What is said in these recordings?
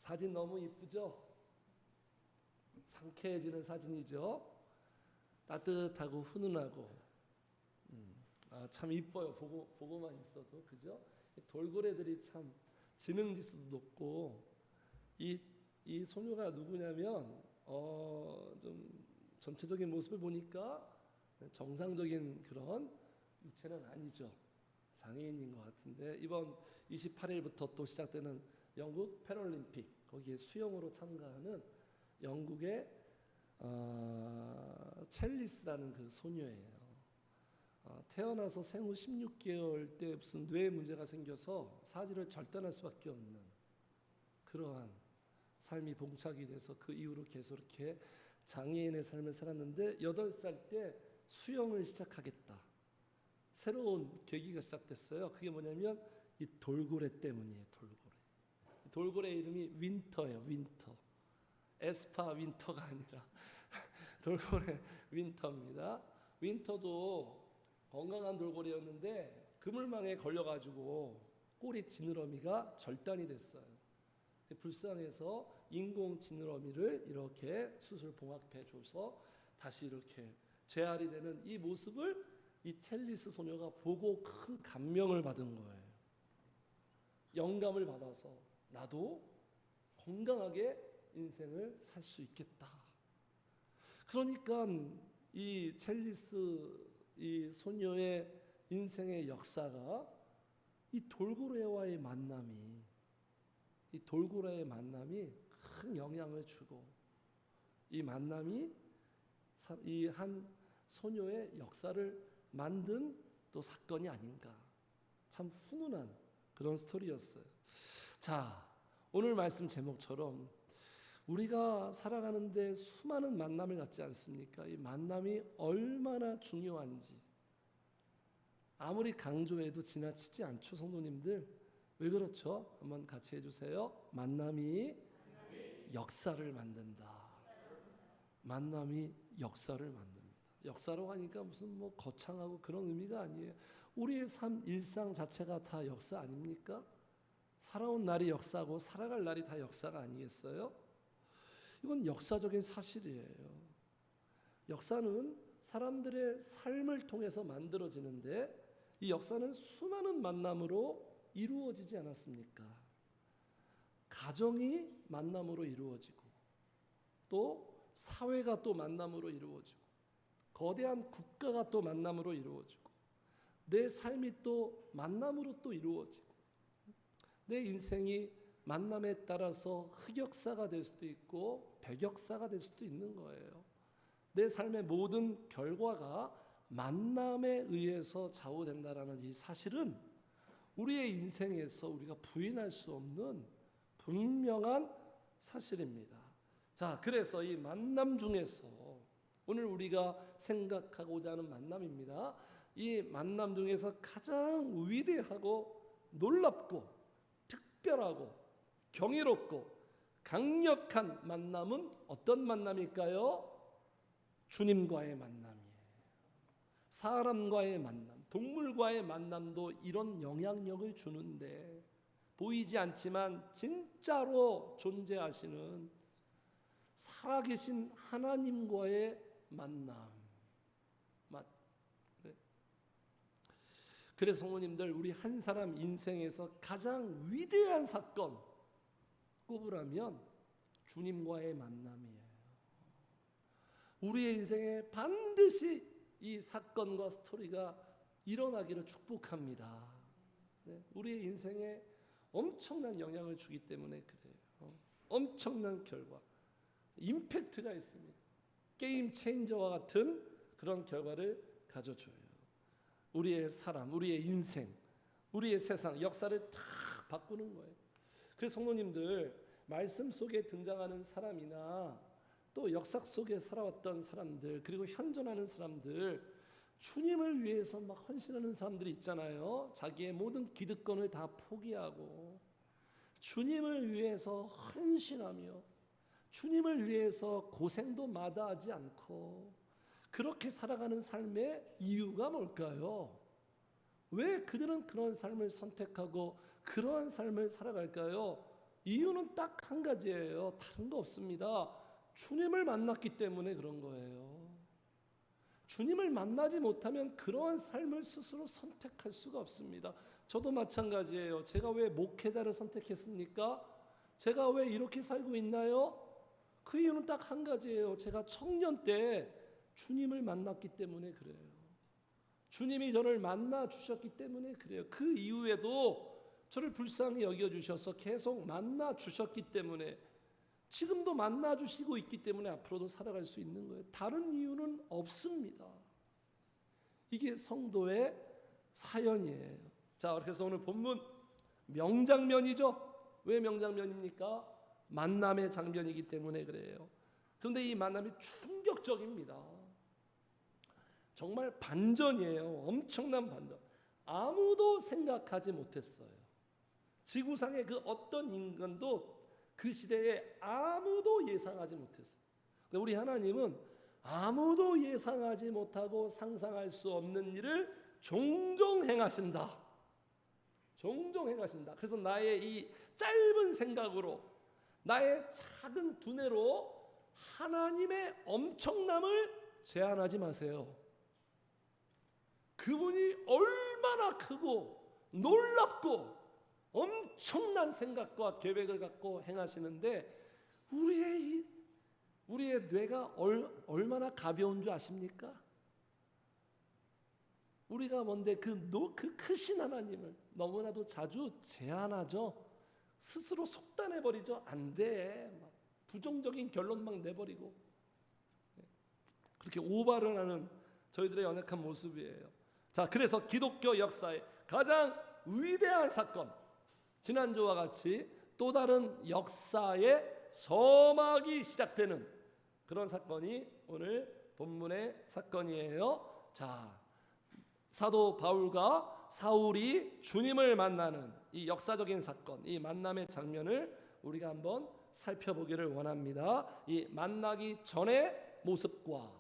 사진 너무 이쁘죠? 상쾌해지는 사진이죠. 따뜻하고 훈훈하고 참 이뻐요. 보고만 있어도 그죠? 돌고래들이 참 지능 지수도 높고 이 소녀가 누구냐면 좀 전체적인 모습을 보니까 정상적인 그런 육체는 아니죠. 장애인인 것 같은데 이번 28일부터 또 시작되는 영국 패럴림픽 거기에 수영으로 참가하는 영국의 첼리스라는 그 소녀예요. 태어나서 생후 16개월 때 무슨 뇌 문제가 생겨서 사지를 절단할 수밖에 없는 그러한 삶이 봉착이 돼서 그 이후로 계속 이렇게 장애인의 삶을 살았는데 8살 때 수영을 시작하겠다. 새로운 계기가 시작됐어요. 그게 뭐냐면 이 돌고래 때문이에요. 돌고래 이름이 윈터예요. 윈터. 에스파 윈터가 아니라 돌고래 윈터입니다. 윈터도 건강한 돌고래였는데 그물망에 걸려가지고 꼬리 지느러미가 절단이 됐어요. 불쌍해서 인공 지느러미를 이렇게 수술 봉합해줘서 다시 이렇게 재활이 되는 이 모습을 이 첼리스 소녀가 보고 큰 감명을 받은 거예요. 영감을 받아서 나도 건강하게 인생을 살 수 있겠다. 그러니까 이 첼리스 이 소녀의 인생의 역사가 이 돌고래와의 만남이 큰 영향을 주고 이 만남이 이 한 소녀의 역사를 만든 또 사건이 아닌가. 참 훈훈한 그런 스토리였어요. 자, 오늘 말씀 제목처럼 우리가 살아가는데 수많은 만남을 갖지 않습니까? 이 만남이 얼마나 중요한지 아무리 강조해도 지나치지 않죠, 성도님들. 왜 그렇죠? 한번 같이 해주세요. 만남이 역사를 만든다. 만남이 역사를 만듭니다. 역사로 하니까 무슨 뭐 거창하고 그런 의미가 아니에요. 우리의 삶, 일상 자체가 다 역사 아닙니까? 살아온 날이 역사고 살아갈 날이 다 역사가 아니겠어요? 이건 역사적인 사실이에요. 역사는 사람들의 삶을 통해서 만들어지는데 이 역사는 수많은 만남으로 이루어지지 않았습니까? 가정이 만남으로 이루어지고 또 사회가 또 만남으로 이루어지고 거대한 국가가 또 만남으로 이루어지고 내 삶이 또 만남으로 또 이루어지고 내 인생이 만남에 따라서 흑역사가 될 수도 있고 백역사가 될 수도 있는 거예요. 내 삶의 모든 결과가 만남에 의해서 좌우된다라는 이 사실은 우리의 인생에서 우리가 부인할 수 없는 분명한 사실입니다. 자, 그래서 이 만남 중에서 오늘 우리가 생각하고자 하는 만남입니다. 이 만남 중에서 가장 위대하고 놀랍고 특별하고 경이롭고 강력한 만남은 어떤 만남일까요? 주님과의 만남이에요. 사람과의 만남, 동물과의 만남도 이런 영향력을 주는데 보이지 않지만 진짜로 존재하시는 살아계신 하나님과의 만남. 네. 그래서 성도님들, 우리 한 사람 인생에서 가장 위대한 사건 꼽으라면 주님과의 만남이에요. 우리의 인생에 반드시 이 사건과 스토리가 일어나기를 축복합니다. 네. 우리의 인생에 엄청난 영향을 주기 때문에 그래요. 엄청난 결과, 임팩트가 있습니다. 게임 체인저와 같은 그런 결과를 가져줘요. 우리의 사람, 우리의 인생, 우리의 세상, 역사를 다 바꾸는 거예요. 그래서 성도님들, 말씀 속에 등장하는 사람이나 또 역사 속에 살아왔던 사람들, 그리고 현존하는 사람들, 주님을 위해서 막 헌신하는 사람들이 있잖아요. 자기의 모든 기득권을 다 포기하고 주님을 위해서 헌신하며 주님을 위해서 고생도 마다하지 않고 그렇게 살아가는 삶의 이유가 뭘까요? 왜 그들은 그런 삶을 선택하고 그러한 삶을 살아갈까요? 이유는 딱 한 가지예요. 다른 거 없습니다. 주님을 만났기 때문에 그런 거예요. 주님을 만나지 못하면 그러한 삶을 스스로 선택할 수가 없습니다. 저도 마찬가지예요. 제가 왜 목회자를 선택했습니까? 제가 왜 이렇게 살고 있나요? 그 이유는 딱 한 가지예요. 제가 청년 때 주님을 만났기 때문에 그래요. 주님이 저를 만나 주셨기 때문에 그래요. 그 이후에도 저를 불쌍히 여겨주셔서 계속 만나 주셨기 때문에, 지금도 만나 주시고 있기 때문에 앞으로도 살아갈 수 있는 거예요. 다른 이유는 없습니다. 이게 성도의 사연이에요. 자, 그래서 오늘 본문 명장면이죠. 왜 명장면입니까? 만남의 장면이기 때문에 그래요. 그런데 이 만남이 충격적입니다. 정말 반전이에요. 엄청난 반전. 아무도 생각하지 못했어요. 지구상의 그 어떤 인간도 그 시대에 아무도 예상하지 못했어요. 우리 하나님은 아무도 예상하지 못하고 상상할 수 없는 일을 종종 행하신다. 종종 행하신다. 그래서 나의 이 짧은 생각으로, 나의 작은 두뇌로 하나님의 엄청남을 제한하지 마세요. 그분이 얼마나 크고 놀랍고 엄청난 생각과 계획을 갖고 행하시는데, 우리의 뇌가 얼마나 가벼운 줄 아십니까? 우리가 뭔데 그 크신 하나님을 너무나도 자주 제한하죠. 스스로 속단해버리죠. 안 돼. 막 부정적인 결론 막 내버리고, 그렇게 오바를 하는 저희들의 연약한 모습이에요. 자, 그래서 기독교 역사의 가장 위대한 사건, 지난주와 같이 또 다른 역사의 서막이 시작되는 그런 사건이 오늘 본문의 사건이에요. 자, 사도 바울과 사울이 주님을 만나는 이 역사적인 사건, 이 만남의 장면을 우리가 한번 살펴보기를 원합니다. 이 만나기 전의 모습과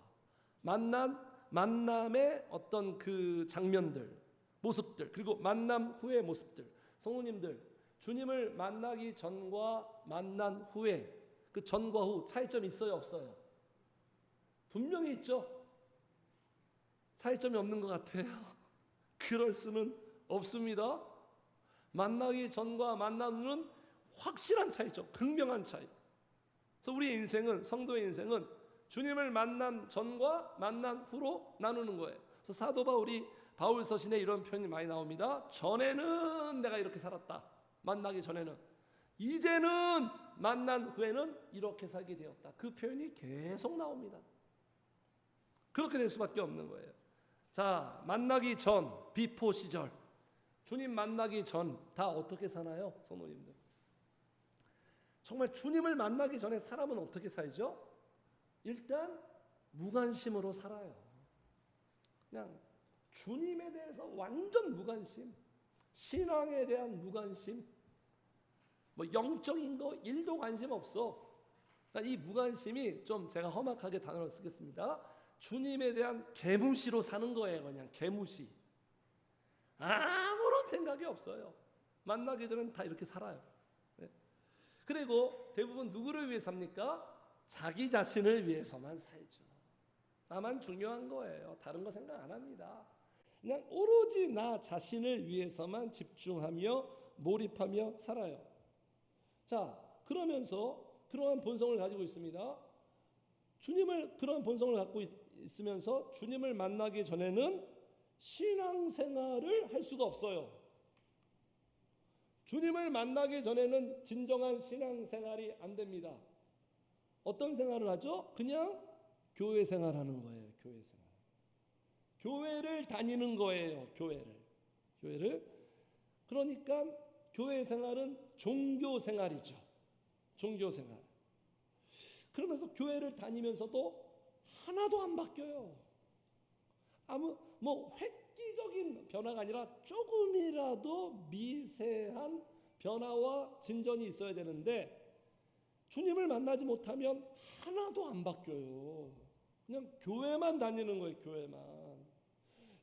만남의 어떤 그 장면들, 모습들, 그리고 만남 후의 모습들. 성도님들, 주님을 만나기 전과 만난 후에 그 전과 후 차이점이 있어요, 없어요? 분명히 있죠. 차이점이 없는 것 같아요. 그럴 수는 없습니다. 만나기 전과 만난 후는 확실한 차이죠. 극명한 차이. 그래서 우리의 인생은, 성도의 인생은 주님을 만난 전과 만난 후로 나누는 거예요. 그래서 사도 바울 서신에 이런 표현이 많이 나옵니다. 전에는 내가 이렇게 살았다. 만나기 전에는. 이제는 만난 후에는 이렇게 살게 되었다. 그 표현이 계속 나옵니다. 그렇게 될 수밖에 없는 거예요. 자, 만나기 전, 비포 시절, 주님 만나기 전 다 어떻게 사나요, 성도님들? 정말 주님을 만나기 전에 사람은 어떻게 살죠? 일단 무관심으로 살아요. 그냥 주님에 대해서 완전 무관심, 신앙에 대한 무관심, 뭐 영적인 거 1도 관심 없어. 그러니까 이 무관심이 좀, 제가 험악하게 단어를 쓰겠습니다. 주님에 대한 개무시로 사는 거예요. 그냥 개무시. 아무런 생각이 없어요. 만나기 전엔 다 이렇게 살아요. 네. 그리고 대부분 누구를 위해 삽니까? 자기 자신을 위해서만 살죠. 나만 중요한 거예요. 다른 거 생각 안 합니다. 그냥 오로지 나 자신을 위해서만 집중하며 몰입하며 살아요. 자, 그러면서 그러한 본성을 가지고 있습니다. 그런 본성을 갖고 있으면서 주님을 만나기 전에는 신앙생활을 할 수가 없어요. 주님을 만나기 전에는 진정한 신앙생활이 안 됩니다. 어떤 생활을 하죠? 그냥 교회 생활하는 거예요. 교회 생활. 교회를 다니는 거예요. 교회를. 그러니까 교회 생활은 종교 생활이죠. 종교 생활. 그러면서 교회를 다니면서도 하나도 안 바뀌어요. 획기적인 변화가 아니라 조금이라도 미세한 변화와 진전이 있어야 되는데, 주님을 만나지 못하면 하나도 안 바뀌어요. 그냥 교회만 다니는 거예요. 교회만.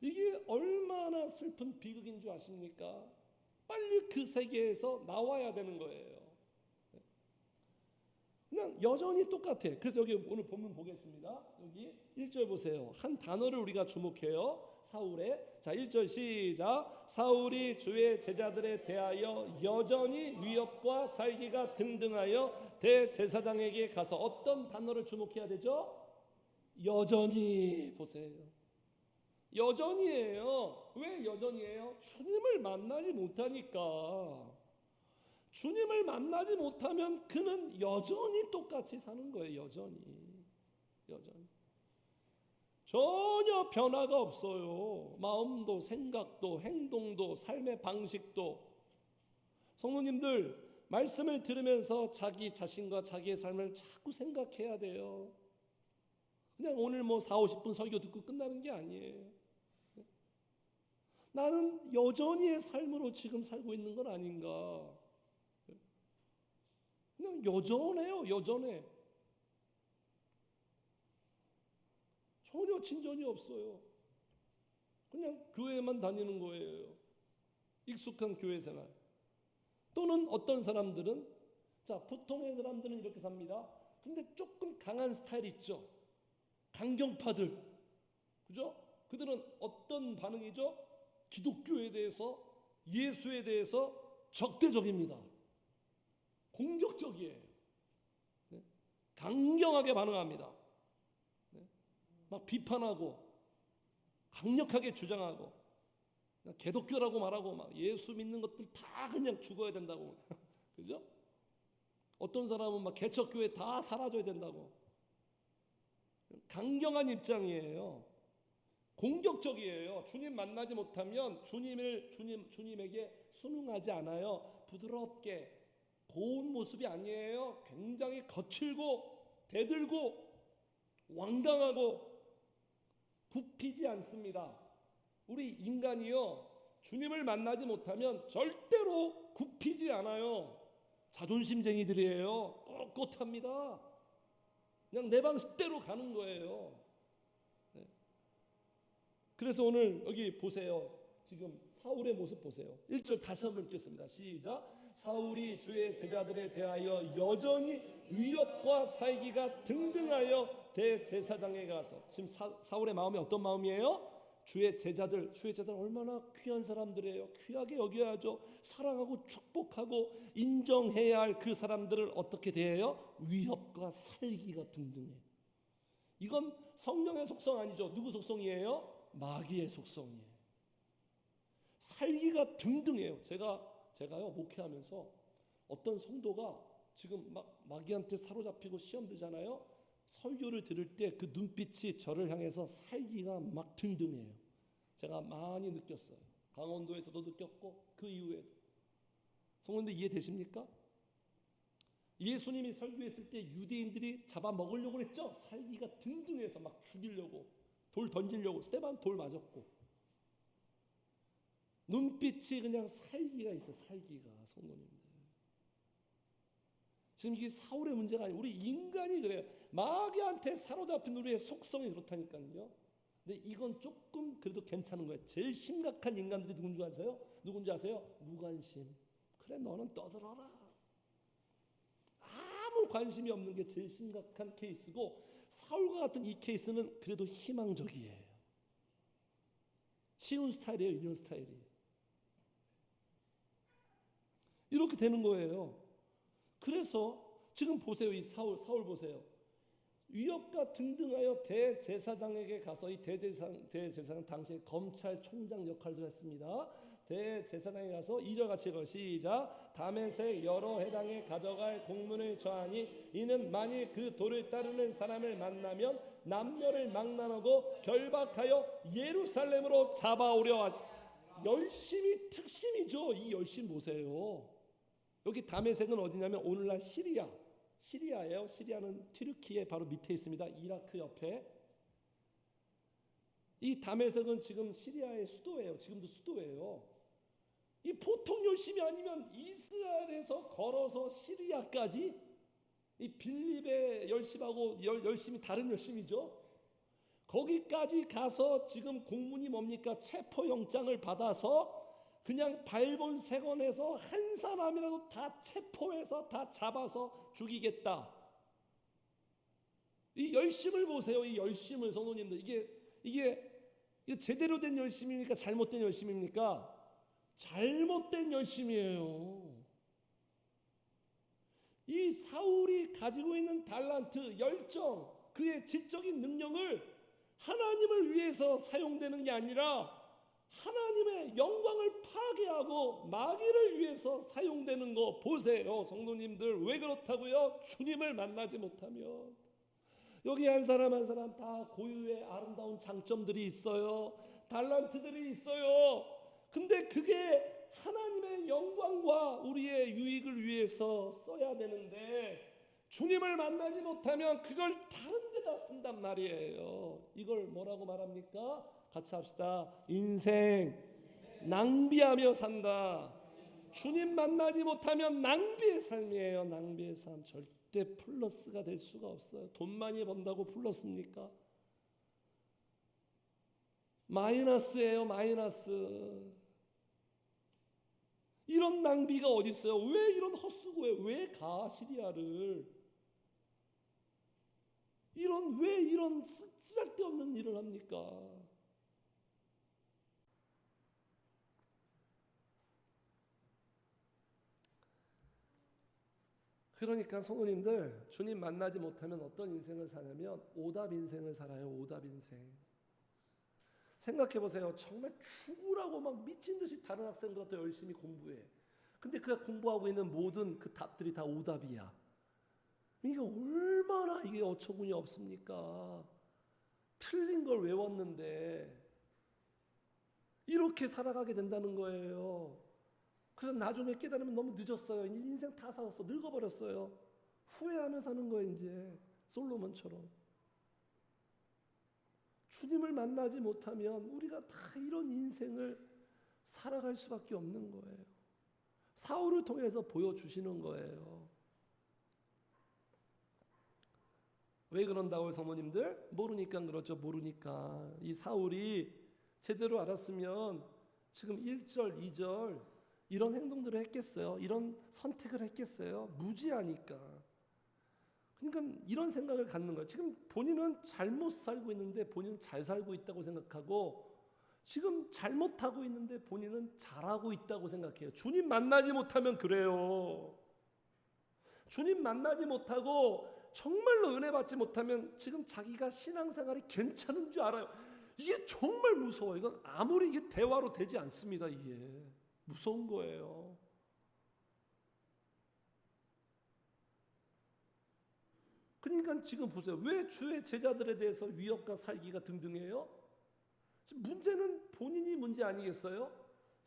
이게 얼마나 슬픈 비극인 줄 아십니까? 빨리 그 세계에서 나와야 되는 거예요. 그냥 여전히 똑같아. 그래서 여기 오늘 본문 보겠습니다. 여기 1절 보세요. 한 단어를 우리가 주목해요. 사울의, 자 1절 시작. 사울이 주의 제자들에 대하여 여전히 위협과 살기가 등등하여 대제사장에게 가서, 어떤 단어를 주목해야 되죠? 여전히. 보세요. 여전히예요. 왜 여전히예요? 주님을 만나지 못하니까. 주님을 만나지 못하면 그는 여전히 똑같이 사는 거예요. 여전히. 전혀 변화가 없어요. 마음도, 생각도, 행동도, 삶의 방식도. 성도님들, 말씀을 들으면서 자기 자신과 자기의 삶을 자꾸 생각해야 돼요. 그냥 오늘 4, 50분 설교 듣고 끝나는 게 아니에요. 나는 여전히의 삶으로 지금 살고 있는 건 아닌가. 그냥 여전해요. 여전해. 전혀 진전이 없어요. 그냥 교회만 다니는 거예요. 익숙한 교회 생활. 또는 어떤 사람들은, 자, 보통의 사람들은 이렇게 삽니다. 근데 조금 강한 스타일 있죠. 강경파들. 그죠? 그들은 어떤 반응이죠? 기독교에 대해서, 예수에 대해서 적대적입니다. 공격적이에요. 네? 강경하게 반응합니다. 네? 막 비판하고 강력하게 주장하고, 개독교라고 말하고, 막 예수 믿는 것들 다 그냥 죽어야 된다고. 그죠? 어떤 사람은 막 개척교회 다 사라져야 된다고. 강경한 입장이에요. 공격적이에요. 주님 만나지 못하면 주님에게 순응하지 않아요. 부드럽게, 고운 모습이 아니에요. 굉장히 거칠고 대들고 완강하고 굽히지 않습니다. 우리 인간이요, 주님을 만나지 못하면 절대로 굽히지 않아요. 자존심쟁이들이에요. 꼿꼿합니다. 그냥 내 방식대로 가는 거예요. 네. 그래서 오늘 여기 보세요. 지금 사울의 모습 보세요. 1절 다시 한번 읽겠습니다. 시작. 사울이 주의 제자들에 대하여 여전히 위협과 살기가 등등하여 대제사장에 가서, 지금 사울의 마음이 어떤 마음이에요? 주의 제자들 얼마나 귀한 사람들이에요. 귀하게 여겨야죠. 사랑하고 축복하고 인정해야 할 그 사람들을 어떻게 대해요? 위협과 살기가 등등해요. 이건 성령의 속성 아니죠. 누구 속성이에요? 마귀의 속성이에요. 살기가 등등해요. 제가요 목회하면서 어떤 성도가 지금 막 마귀한테 사로잡히고 시험 들잖아요. 설교를 들을 때 그 눈빛이 저를 향해서 살기가 막 등등해요. 제가 많이 느꼈어요. 강원도에서도 느꼈고 그 이후에도. 성도님들 이해되십니까? 예수님이 설교했을 때 유대인들이 잡아먹으려고 했죠. 살기가 등등해서 막 죽이려고, 돌 던지려고. 스데반 돌 맞았고. 눈빛이 그냥 살기가 있어요. 살기가. 성도님들, 지금 이게 사울의 문제가 아니에요. 우리 인간이 그래요. 마귀한테 사로잡힌 우리의 속성이 그렇다니까요. 근데 이건 조금 그래도 괜찮은 거예요. 제일 심각한 인간들이 누군지 아세요? 무관심. 그래, 너는 떠들어라. 아무 관심이 없는 게 제일 심각한 케이스고, 사울과 같은 이 케이스는 그래도 희망적이에요. 쉬운 스타일이에요. 이런 스타일이. 이렇게 되는 거예요. 그래서 지금 보세요. 이 사울 보세요. 위협과 등등하여 대제사장에게 가서, 이 대제사장 당시에 검찰총장 역할도 했습니다. 대제사장에 가서 2절 같이 읽어 시작. 다메섹 여러 해당에 가져갈 공문을 저하니 이는 만일 그 도를 따르는 사람을 만나면 남녀를 망난하고 결박하여 예루살렘으로 잡아오려. 열심히, 특심이죠. 이 열심 보세요. 여기 다메섹은 어디냐면 오늘날 시리아예요. 시리아는 튀르키예 바로 밑에 있습니다. 이라크 옆에. 이 다메섹은 지금 시리아의 수도예요. 지금도 수도예요. 이 보통 열심이 아니면 이스라엘에서 걸어서 시리아까지, 이 빌립의 열심하고 열심이 다른 열심이죠. 거기까지 가서 지금 공문이 뭡니까? 체포영장을 받아서 그냥 발본색원에서 한 사람이라도 다 체포해서 다 잡아서 죽이겠다. 이 열심을 보세요. 이 열심을 성도님들 이게 제대로 된 열심입니까? 잘못된 열심입니까? 잘못된 열심이에요. 이 사울이 가지고 있는 달란트, 열정, 그의 지적인 능력을 하나님을 위해서 사용되는 게 아니라 하나님의 영광을 파괴하고 마귀를 위해서 사용되는 거 보세요. 성도님들, 왜 그렇다고요? 주님을 만나지 못하면. 여기 한 사람 한 사람 다 고유의 아름다운 장점들이 있어요. 달란트들이 있어요. 근데 그게 하나님의 영광과 우리의 유익을 위해서 써야 되는데 주님을 만나지 못하면 그걸 다른 데다 쓴단 말이에요. 이걸 뭐라고 말합니까? 같이 합시다. 인생 낭비하며 산다. 주님 만나지 못하면 낭비의 삶이에요. 낭비의 삶. 절대 플러스가 될 수가 없어요. 돈 많이 번다고 플러스입니까? 마이너스예요. 마이너스. 이런 낭비가 어디 있어요? 왜 이런 헛수고에 왜 가 시리아를? 왜 이런 쓰잘데없는 일을 합니까? 그러니까 성도님들, 주님 만나지 못하면 어떤 인생을 사냐면 오답 인생을 살아요. 오답 인생. 생각해 보세요. 정말 죽으라고 막 미친 듯이 다른 학생보다 더 열심히 공부해. 근데 그가 공부하고 있는 모든 그 답들이 다 오답이야. 이게 얼마나 이게 어처구니 없습니까? 틀린 걸 외웠는데 이렇게 살아가게 된다는 거예요. 그래서 나중에 깨달으면 너무 늦었어요. 인생 다 살았어. 늙어버렸어요. 후회하며 사는 거예요. 이제 솔로몬처럼. 주님을 만나지 못하면 우리가 다 이런 인생을 살아갈 수밖에 없는 거예요. 사울을 통해서 보여주시는 거예요. 왜 그런다고요, 성모님들? 모르니까 그렇죠. 모르니까. 이 사울이 제대로 알았으면 지금 1절, 2절 이런 행동들을 했겠어요? 이런 선택을 했겠어요? 무지하니까. 그러니까 이런 생각을 갖는 거예요. 지금 본인은 잘못 살고 있는데 본인은 잘 살고 있다고 생각하고 지금 잘못하고 있는데 본인은 잘하고 있다고 생각해요. 주님 만나지 못하면 그래요. 주님 만나지 못하고 정말로 은혜 받지 못하면 지금 자기가 신앙생활이 괜찮은 줄 알아요. 이게 정말 무서워요. 이건 아무리 이게 대화로 되지 않습니다. 이게 무서운 거예요. 그러니까 지금 보세요. 왜 주의 제자들에 대해서 위협과 살기가 등등해요? 지금 문제는 본인이 문제 아니겠어요?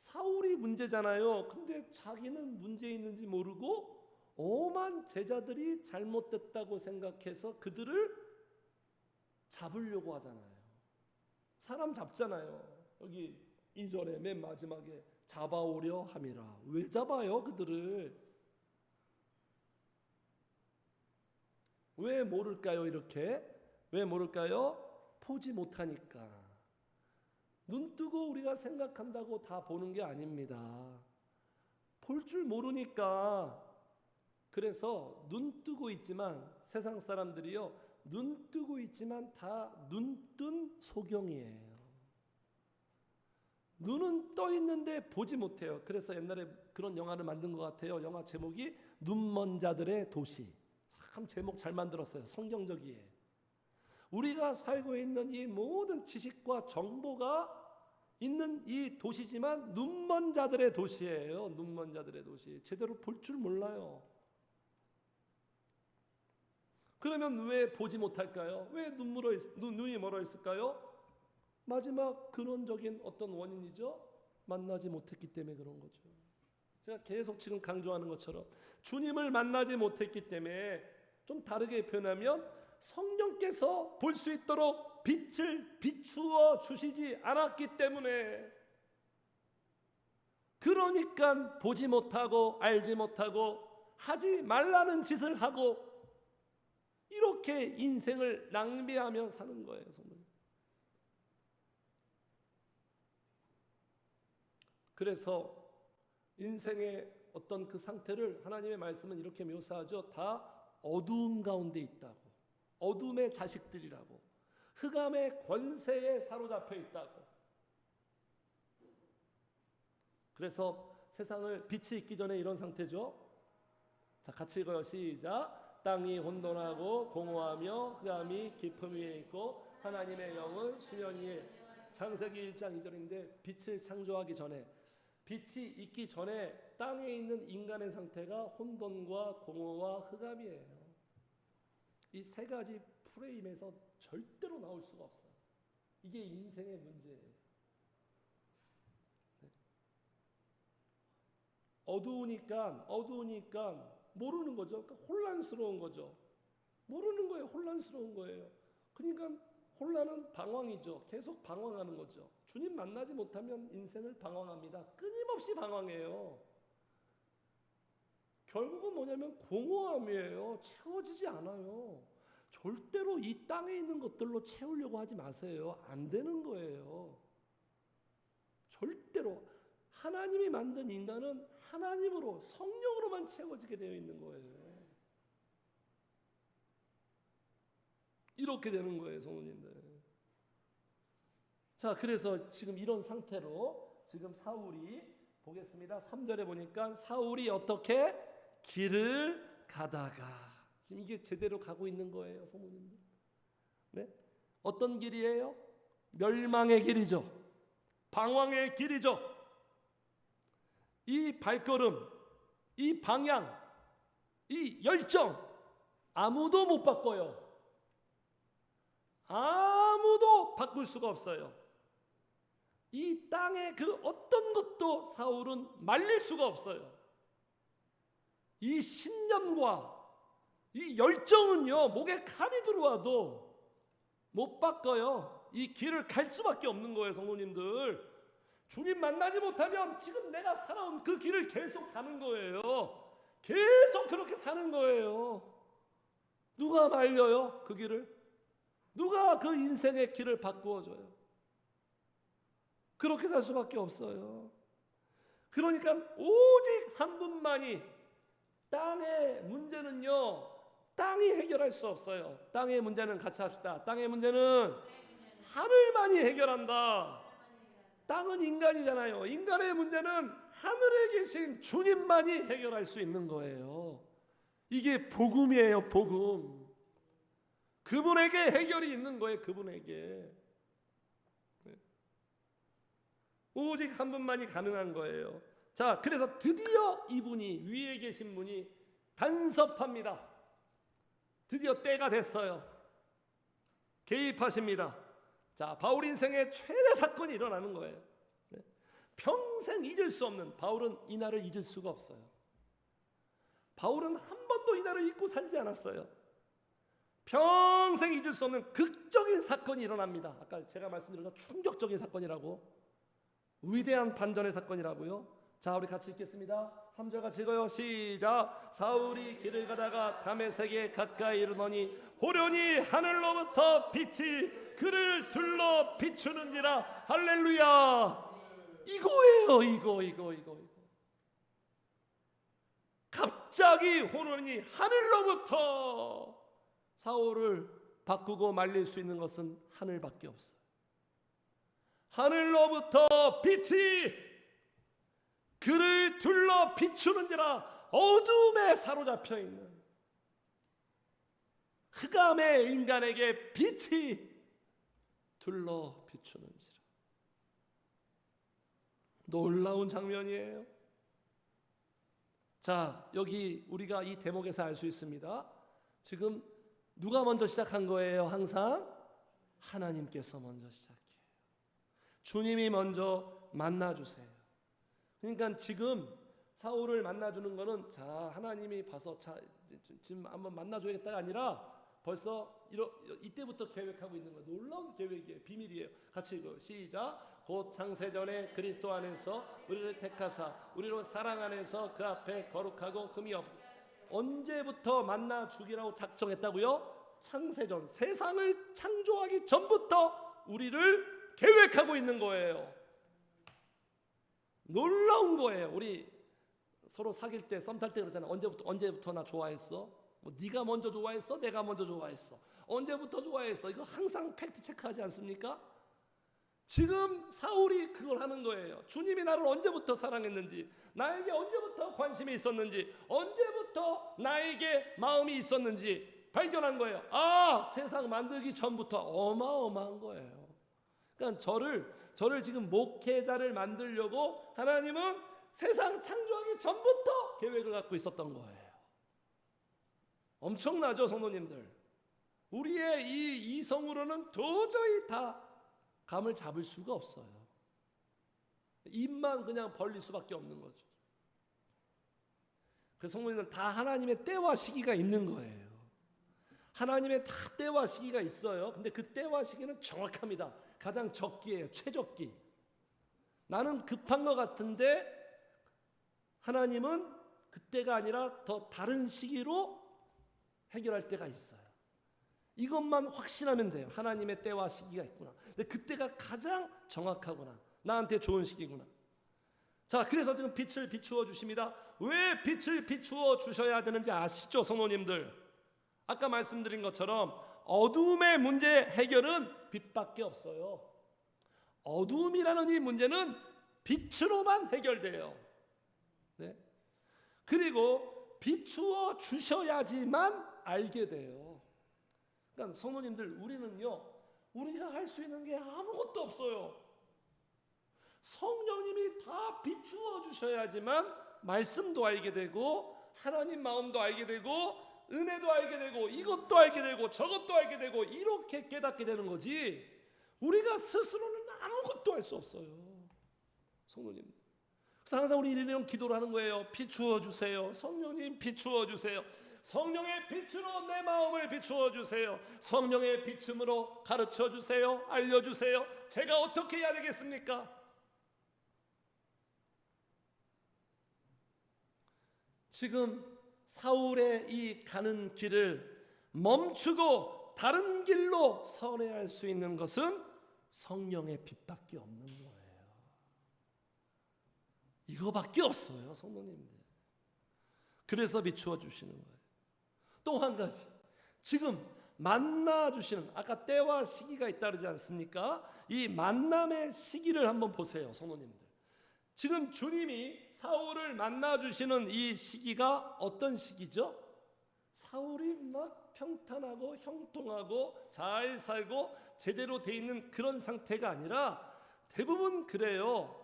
사울이 문제잖아요. 근데 자기는 문제 있는지 모르고 오만 제자들이 잘못됐다고 생각해서 그들을 잡으려고 하잖아요. 사람 잡잖아요. 여기 2절에 맨 마지막에 잡아오려 함이라. 왜 잡아요 그들을? 왜 모를까요 이렇게? 왜 모를까요? 보지 못하니까. 눈 뜨고 우리가 생각한다고 다 보는 게 아닙니다. 볼 줄 모르니까. 그래서 눈 뜨고 있지만 세상 사람들이요, 눈 뜨고 있지만 다 눈뜬 소경이에요. 눈은 떠 있는데 보지 못해요. 그래서 옛날에 그런 영화를 만든 것 같아요. 영화 제목이 눈먼 자들의 도시. 참 제목 잘 만들었어요. 성경적이에요. 우리가 살고 있는 이 모든 지식과 정보가 있는 이 도시지만 눈먼 자들의 도시예요. 눈먼 자들의 도시. 제대로 볼 줄 몰라요. 그러면 왜 보지 못할까요? 왜 눈이 멀어 있을까요? 마지막 근원적인 어떤 원인이죠? 만나지 못했기 때문에 그런 거죠. 제가 계속 지금 강조하는 것처럼 주님을 만나지 못했기 때문에, 좀 다르게 표현하면 성령께서 볼 수 있도록 빛을 비추어 주시지 않았기 때문에, 그러니까 보지 못하고 알지 못하고 하지 말라는 짓을 하고 이렇게 인생을 낭비하며 사는 거예요. 그래서 인생의 어떤 그 상태를 하나님의 말씀은 이렇게 묘사하죠. 다 어두움 가운데 있다고. 어둠의 자식들이라고, 흑암의 권세에 사로잡혀 있다고. 그래서 세상을 빛이 있기 전에 이런 상태죠. 자, 같이 읽어요. 시작. 땅이 혼돈하고 공허하며 흑암이 깊음 위에 있고 하나님의 영은 수면 위에. 창세기 1장 2절인데 빛을 창조하기 전에, 빛이 있기 전에 땅에 있는 인간의 상태가 혼돈과 공허와 흑암이에요. 이 세 가지 프레임에서 절대로 나올 수가 없어요. 이게 인생의 문제예요. 네. 어두우니까 모르는 거죠. 그러니까 혼란스러운 거죠. 모르는 거예요. 혼란스러운 거예요. 그러니까 혼란은 방황이죠. 계속 방황하는 거죠. 주님 만나지 못하면 인생을 방황합니다. 끊임없이 방황해요. 결국은 뭐냐면 공허함이에요. 채워지지 않아요. 절대로 이 땅에 있는 것들로 채우려고 하지 마세요. 안 되는 거예요. 절대로. 하나님이 만든 인간은 하나님으로, 성령으로만 채워지게 되어 있는 거예요. 이렇게 되는 거예요, 성도님들. 자, 그래서 지금 이런 상태로 지금 사울이, 보겠습니다. 3절에 보니까 사울이 어떻게 길을 가다가, 지금 이게 제대로 가고 있는 거예요, 성도님들. 네? 어떤 길이에요? 멸망의 길이죠. 방황의 길이죠. 이 발걸음, 이 방향, 이 열정 아무도 못 바꿔요. 아무도 바꿀 수가 없어요. 이 땅의 그 어떤 것도 사울은 말릴 수가 없어요. 이 신념과 이 열정은요, 목에 칼이 들어와도 못 바꿔요. 이 길을 갈 수밖에 없는 거예요, 성도님들. 주님 만나지 못하면 지금 내가 살아온 그 길을 계속 가는 거예요. 계속 그렇게 사는 거예요. 누가 말려요, 그 길을? 누가 그 인생의 길을 바꾸어줘요? 그렇게 살 수밖에 없어요. 그러니까 오직 한 분만이, 땅의 문제는요, 땅이 해결할 수 없어요. 땅의 문제는 같이 합시다. 땅의 문제는 하늘만이 해결한다. 땅은 인간이잖아요. 인간의 문제는 하늘에 계신 주님만이 해결할 수 있는 거예요. 이게 복음이에요, 복음. 그분에게 해결이 있는 거예요, 그분에게. 오직 한 분만이 가능한 거예요. 자, 그래서 드디어 이분이, 위에 계신 분이 간섭합니다. 드디어 때가 됐어요. 개입하십니다. 자, 바울 인생의 최대 사건이 일어나는 거예요. 평생 잊을 수 없는, 바울은 이날을 잊을 수가 없어요. 바울은 한 번도 이날을 잊고 살지 않았어요. 평생 잊을 수 없는 극적인 사건이 일어납니다. 아까 제가 말씀드렸죠, 충격적인 사건이라고. 위대한 반전의 사건이라고요. 자, 우리 같이 읽겠습니다. 3절 같이 읽어요. 시작. 사울이 길을 가다가 다메섹에 가까이 이르더니 호련히 하늘로부터 빛이 그를 둘러 비추는지라. 할렐루야. 이거예요. 이거. 갑자기 호련히 하늘로부터 사울을 바꾸고 말릴 수 있는 것은 하늘밖에 없어요. 하늘로부터 빛이 그를 둘러 비추는지라. 어둠에 사로잡혀 있는 흑암의 인간에게 빛이 둘러 비추는지라. 놀라운 장면이에요. 자, 여기 우리가 이 대목에서 알 수 있습니다. 지금 누가 먼저 시작한 거예요? 항상 하나님께서 먼저 시작해요. 주님이 먼저 만나주세요. 그러니까 지금 사울을 만나주는 거는, 자, 하나님이 봐서 자, 지금 한번 만나줘야겠다가 아니라 벌써 이때부터 계획하고 있는 거예요. 놀라운 계획이에요. 비밀이에요. 같이 읽어요. 시작. 곧 창세전에 그리스도 안에서 우리를 택하사 우리로 사랑 안에서 그 앞에 거룩하고 흠이 없고. 언제부터 만나주기라고 작정했다고요? 창세전, 세상을 창조하기 전부터 우리를 계획하고 있는 거예요. 놀라운 거예요. 우리 서로 사귈 때, 썸 탈 때 그러잖아요. 언제부터 나 좋아했어? 뭐 네가 먼저 좋아했어? 내가 먼저 좋아했어? 언제부터 좋아했어? 이거 항상 팩트 체크하지 않습니까? 지금 사울이 그걸 하는 거예요. 주님이 나를 언제부터 사랑했는지, 나에게 언제부터 관심이 있었는지, 언제부터 나에게 마음이 있었는지 발견한 거예요. 아, 세상 만들기 전부터. 어마어마한 거예요. 그러니까 저를 지금 목회자를 만들려고 하나님은 세상 창조하기 전부터 계획을 갖고 있었던 거예요. 엄청나죠, 성도님들? 우리의 이 이성으로는 도저히 다 감을 잡을 수가 없어요. 입만 그냥 벌릴 수밖에 없는 거죠. 그래서 성도님들은 다 하나님의 때와 시기가 있는 거예요. 하나님의 다 때와 시기가 있어요. 근데 그 때와 시기는 정확합니다. 가장 적기예요. 최적기. 나는 급한 것 같은데 하나님은 그때가 아니라 더 다른 시기로 해결할 때가 있어요. 이것만 확신하면 돼요. 하나님의 때와 시기가 있구나. 근데 그때가 가장 정확하구나. 나한테 좋은 시기구나. 자, 그래서 지금 빛을 비추어 주십니다. 왜 빛을 비추어 주셔야 되는지 아시죠, 성도님들? 아까 말씀드린 것처럼 어둠의 문제 해결은 빛밖에 없어요. 어둠이라는 이 문제는 빛으로만 해결돼요. 네? 그리고 비추어 주셔야지만 알게 돼요. 그러니까 성도님들, 우리가 할 수 있는 게 아무것도 없어요. 성령님이 다 비추어 주셔야지만 말씀도 알게 되고 하나님 마음도 알게 되고 은혜도 알게 되고 이것도 알게 되고 저것도 알게 되고 이렇게 깨닫게 되는 거지, 우리가 스스로는 아무것도 할 수 없어요, 성도님. 그래서 항상 우리 일일이 기도를 하는 거예요. 비추어 주세요. 성령님 비추어 주세요. 성령의 빛으로 내 마음을 비추어 주세요. 성령의 비춤으로 가르쳐 주세요. 알려주세요. 제가 어떻게 해야 되겠습니까? 지금 사울의 이 가는 길을 멈추고 다른 길로 선회할 수 있는 것은 성령의 빛밖에 없는 거예요. 이거밖에 없어요, 성도님들. 그래서 비추어 주시는 거예요. 또 한 가지, 지금 만나 주시는, 아까 때와 시기가 있다 그러지 않습니까? 이 만남의 시기를 한번 보세요, 성도님들. 지금 주님이 사울을 만나 주시는 이 시기가 어떤 시기죠? 사울이 막 평탄하고 형통하고 잘 살고 제대로 돼 있는 그런 상태가 아니라 대부분 그래요.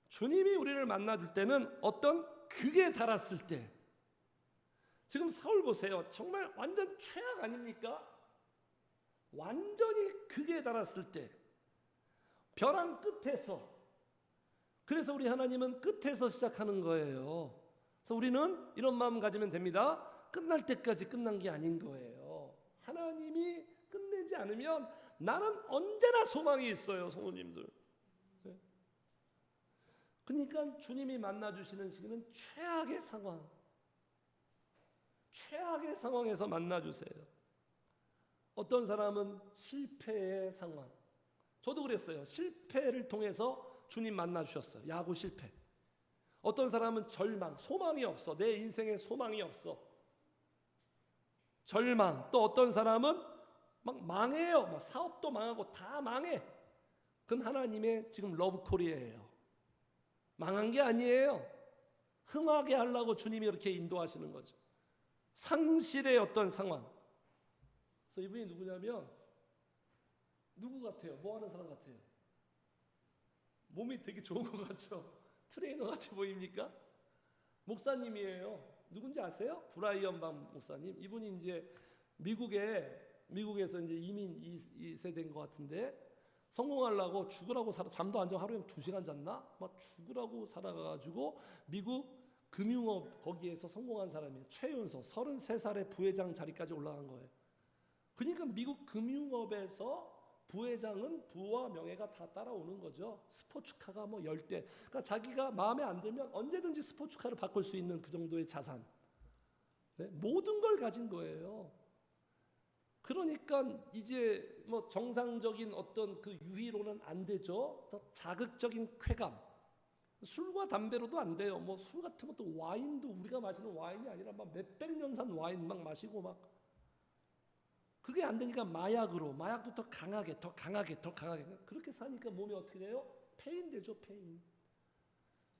주님이 우리를 만나 줄 때는 어떤 극에 달았을 때, 지금 사울 보세요. 정말 완전 최악 아닙니까? 완전히 극에 달았을 때, 벼랑 끝에서. 그래서 우리 하나님은 끝에서 시작하는 거예요. 그래서 우리는 이런 마음 가지면 됩니다. 끝날 때까지 끝난 게 아닌 거예요. 하나님이 끝내지 않으면 나는 언제나 소망이 있어요, 성도님들. 그러니까 주님이 만나주시는 시기는 최악의 상황, 최악의 상황에서 만나주세요. 어떤 사람은 실패의 상황, 저도 그랬어요. 실패를 통해서 주님 만나주셨어요. 야구 실패. 어떤 사람은 절망, 소망이 없어. 내 인생에 소망이 없어. 절망. 또 어떤 사람은 막 망해요. 막 사업도 망하고 다 망해. 그건 하나님의 지금 러브콜이에요. 망한 게 아니에요. 흥하게 하려고 주님이 이렇게 인도하시는 거죠. 상실의 어떤 상황. 그래서 이분이 누구냐면, 누구 같아요? 뭐 하는 사람 같아요? 몸이 되게 좋은 것 같죠? 트레이너 같이 보입니까? 목사님이에요. 누군지 아세요? 브라이언 밤 목사님. 이분이 이제 미국에서 이제 이민 2세대인 것 같은데, 성공하려고 죽으라고 잠도 안 자고 하루에 2시간 잤나? 막 죽으라고 살아가지고 미국 금융업 거기에서 성공한 사람이에요. 최연소 33살에 부회장 자리까지 올라간 거예요. 그러니까 미국 금융업에서 부회장은 부와 명예가 다 따라오는 거죠. 스포츠카가 뭐 10대. 그러니까 자기가 마음에 안 들면 언제든지 스포츠카를 바꿀 수 있는 그 정도의 자산. 네? 모든 걸 가진 거예요. 그러니까 이제 뭐 정상적인 어떤 그 유희로는 안 되죠. 더 자극적인 쾌감, 술과 담배로도 안 돼요. 뭐 술 같은 것도 와인도 우리가 마시는 와인이 아니라 막 몇백 년 산 와인 막 마시고 막 그게 안 되니까 마약도 더 강하게 그렇게 사니까 몸이 어떻게 돼요? 폐인되죠, 폐인.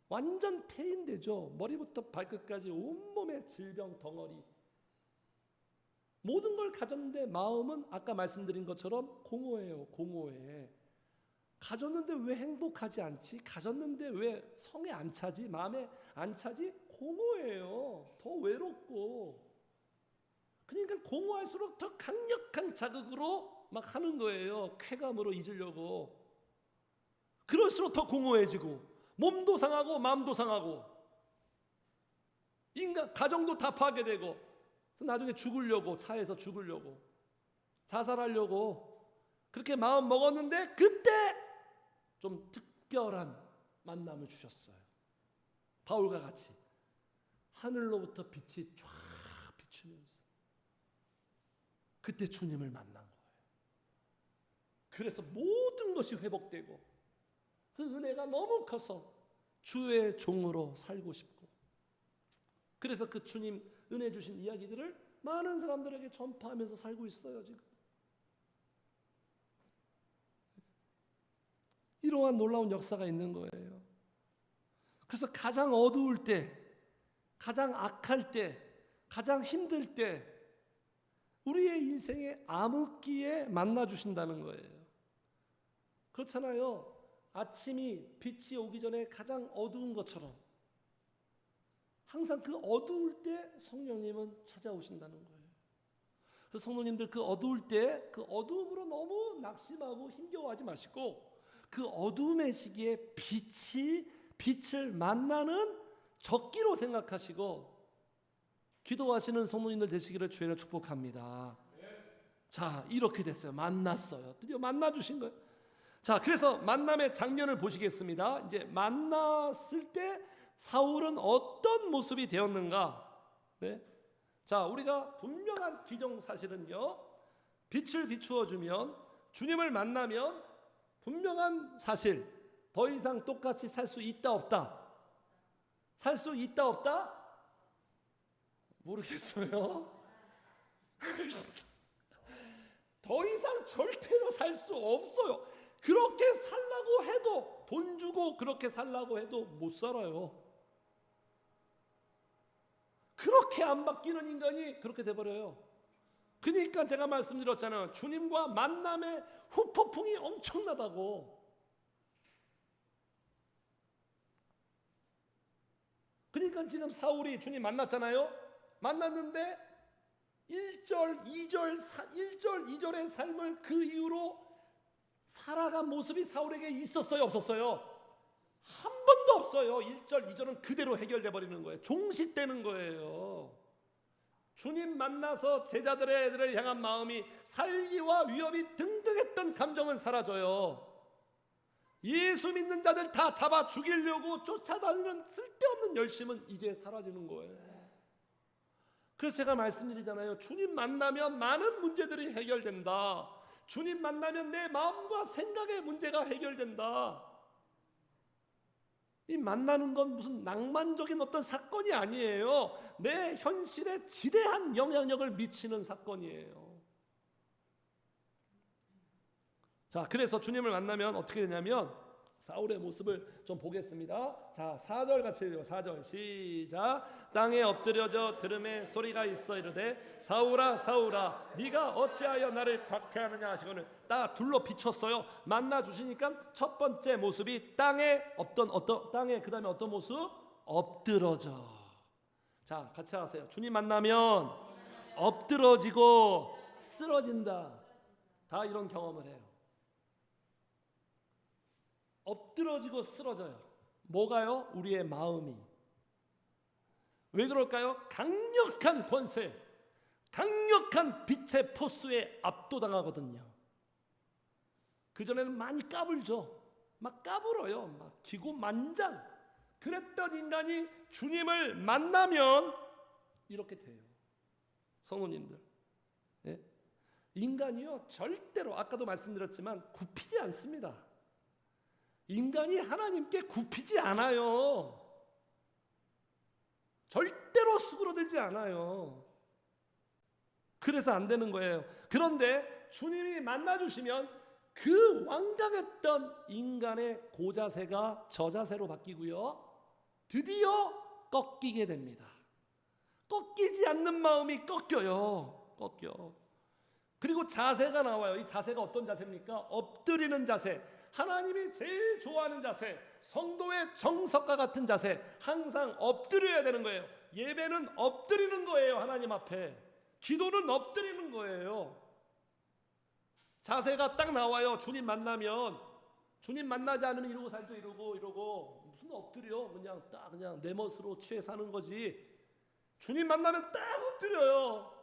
완전 폐인되죠. 머리부터 발끝까지 온몸에 질병 덩어리. 모든 걸 가졌는데 마음은 아까 말씀드린 것처럼 공허해요. 공허해. 가졌는데 왜 행복하지 않지? 가졌는데 왜 성에 안 차지? 마음에 안 차지? 공허해요. 더 외롭고. 그러니까 공허할수록 더 강력한 자극으로 막 하는 거예요. 쾌감으로 잊으려고. 그럴수록 더 공허해지고 몸도 상하고 마음도 상하고 인간 가정도 다 파괴되고 나중에 죽으려고 차에서 죽으려고 자살하려고 그렇게 마음 먹었는데 그때 좀 특별한 만남을 주셨어요. 바울과 같이 하늘로부터 빛이 쫙 비추면서 그때 주님을 만난 거예요. 그래서 모든 것이 회복되고 그 은혜가 너무 커서 주의 종으로 살고 싶고 그래서 그 주님 은혜 주신 이야기들을 많은 사람들에게 전파하면서 살고 있어요. 지금 이러한 놀라운 역사가 있는 거예요. 그래서 가장 어두울 때, 가장 악할 때, 가장 힘들 때 우리의 인생의 암흑기에 만나 주신다는 거예요. 그렇잖아요. 아침이 빛이 오기 전에 가장 어두운 것처럼 항상 그 어두울 때 성령님은 찾아오신다는 거예요. 그래서 성도님들 그 어두울 때 그 어두움으로 너무 낙심하고 힘겨워하지 마시고 그 어두움의 시기에 빛을 만나는 적기로 생각하시고 기도하시는 성도님들 되시기를 주의를 축복합니다. 자, 이렇게 됐어요. 만났어요. 드디어 만나주신 거예요. 자, 그래서 만남의 장면을 보시겠습니다. 이제 만났을 때 사울은 어떤 모습이 되었는가? 네. 자, 우리가 분명한 기정사실은요. 빛을 비추어 주면 주님을 만나면 분명한 사실 더 이상 똑같이 살 수 있다 없다? 살 수 있다 없다? 모르겠어요. 더 이상 절대로 살 수 없어요. 그렇게 살라고 해도 돈 주고 그렇게 살라고 해도 못 살아요. 그렇게 안 바뀌는 인간이 그렇게 돼버려요. 그러니까 제가 말씀드렸잖아요. 주님과 만남의 후폭풍이 엄청나다고. 그러니까 지금 사울이 주님 만났잖아요. 만났는데 1절, 2절의 삶을 그 이후로 살아간 모습이 사울에게 있었어요, 없었어요? 한 번도 없어요. 1절, 2절은 그대로 해결돼 버리는 거예요. 종식되는 거예요. 주님 만나서 제자들을 향한 마음이 살기와 위협이 등등했던 감정은 사라져요. 예수 믿는 자들 다 잡아 죽이려고 쫓아다니는 쓸데없는 열심은 이제 사라지는 거예요. 그래서 제가 말씀드리잖아요. 주님 만나면 많은 문제들이 해결된다. 주님 만나면 내 마음과 생각의 문제가 해결된다. 이 만나는 건 무슨 낭만적인 어떤 사건이 아니에요. 내 현실에 지대한 영향력을 미치는 사건이에요. 자, 그래서 주님을 만나면 어떻게 되냐면 사울의 모습을 좀 보겠습니다. 자, 4절 같이 해요. 4절 시작. 땅에 엎드려져 들음에 소리가 있어 이르되 사울아 사울아 네가 어찌하여 나를 박해하느냐 하시고는 딱 둘러 비췄어요. 만나 주시니까 첫 번째 모습이 땅에 땅에 그다음에 어떤 모습? 엎드러져. 자, 같이 하세요. 주님 만나면 엎드러지고 쓰러진다. 다 이런 경험을 해요. 엎드러지고 쓰러져요. 뭐가요? 우리의 마음이. 왜 그럴까요? 강력한 권세, 강력한 빛의 포스에 압도당하거든요. 그전에는 많이 까불죠. 막 까불어요. 막 기고만장. 그랬던 인간이 주님을 만나면 이렇게 돼요. 성도님들, 예? 인간이요 절대로 아까도 말씀드렸지만 굽히지 않습니다. 인간이 하나님께 굽히지 않아요. 절대로 수그러들지 않아요. 그래서 안 되는 거예요. 그런데 주님이 만나주시면 그 완강했던 인간의 고자세가 저자세로 바뀌고요, 드디어 꺾이게 됩니다. 꺾이지 않는 마음이 꺾여요. 꺾여. 그리고 자세가 나와요. 이 자세가 어떤 자세입니까? 엎드리는 자세. 하나님이 제일 좋아하는 자세, 성도의 정석과 같은 자세. 항상 엎드려야 되는 거예요. 예배는 엎드리는 거예요. 하나님 앞에. 기도는 엎드리는 거예요. 자세가 딱 나와요. 주님 만나면. 주님 만나지 않으면 이러고 살도 이러고 무슨 엎드려. 그냥 딱 그냥 내 멋으로 취해 사는 거지. 주님 만나면 딱 엎드려요.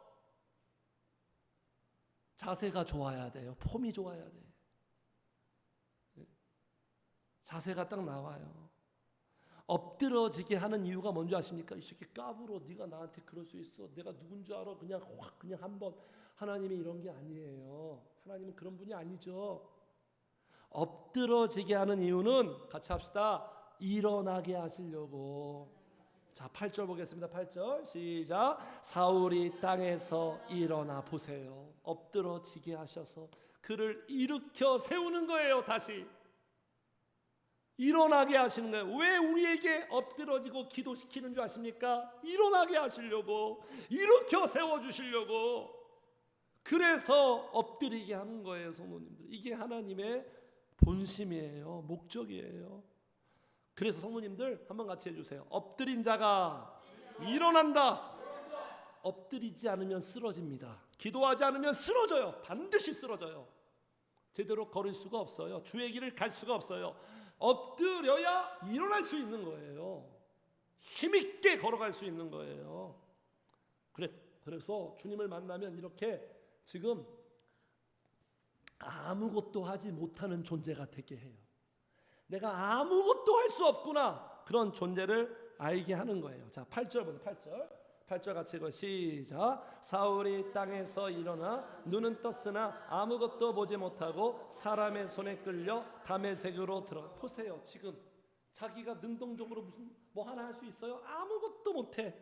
자세가 좋아야 돼요. 폼이 좋아야 돼. 자세가 딱 나와요. 엎드러지게 하는 이유가 뭔지 아십니까? 이 새끼 까불어. 네가 나한테 그럴 수 있어. 내가 누군 줄 알아. 그냥 확 그냥 한번. 하나님이 이런 게 아니에요. 하나님은 그런 분이 아니죠. 엎드러지게 하는 이유는 같이 합시다. 일어나게 하시려고. 자, 8절 보겠습니다. 8절 시작. 사울이 땅에서 일어나 보세요. 엎드러지게 하셔서 그를 일으켜 세우는 거예요. 다시 일어나게 하시는 거예요. 왜 우리에게 엎드러지고 기도시키는 줄 아십니까? 일어나게 하시려고, 일으켜 세워주시려고. 그래서 엎드리게 하는 거예요. 성도님들, 이게 하나님의 본심이에요. 목적이에요. 그래서 성도님들 한번 같이 해주세요. 엎드린 자가 일어난다. 엎드리지 않으면 쓰러집니다. 기도하지 않으면 쓰러져요. 반드시 쓰러져요. 제대로 걸을 수가 없어요. 주의 길을 갈 수가 없어요. 엎드려야 일어날 수 있는 거예요. 힘있게 걸어갈 수 있는 거예요. 그래서 주님을 만나면 이렇게 지금 아무것도 하지 못하는 존재가 되게 해요. 내가 아무것도 할 수 없구나, 그런 존재를 알게 하는 거예요. 자, 8절 보세요. 8절 같이 읽어. 시작. 사울이 땅에서 일어나 눈은 떴으나 아무것도 보지 못하고 사람의 손에 끌려 다메섹으로 들어. 보세요. 지금 자기가 능동적으로 무슨 뭐 하나 할 수 있어요? 아무것도 못해.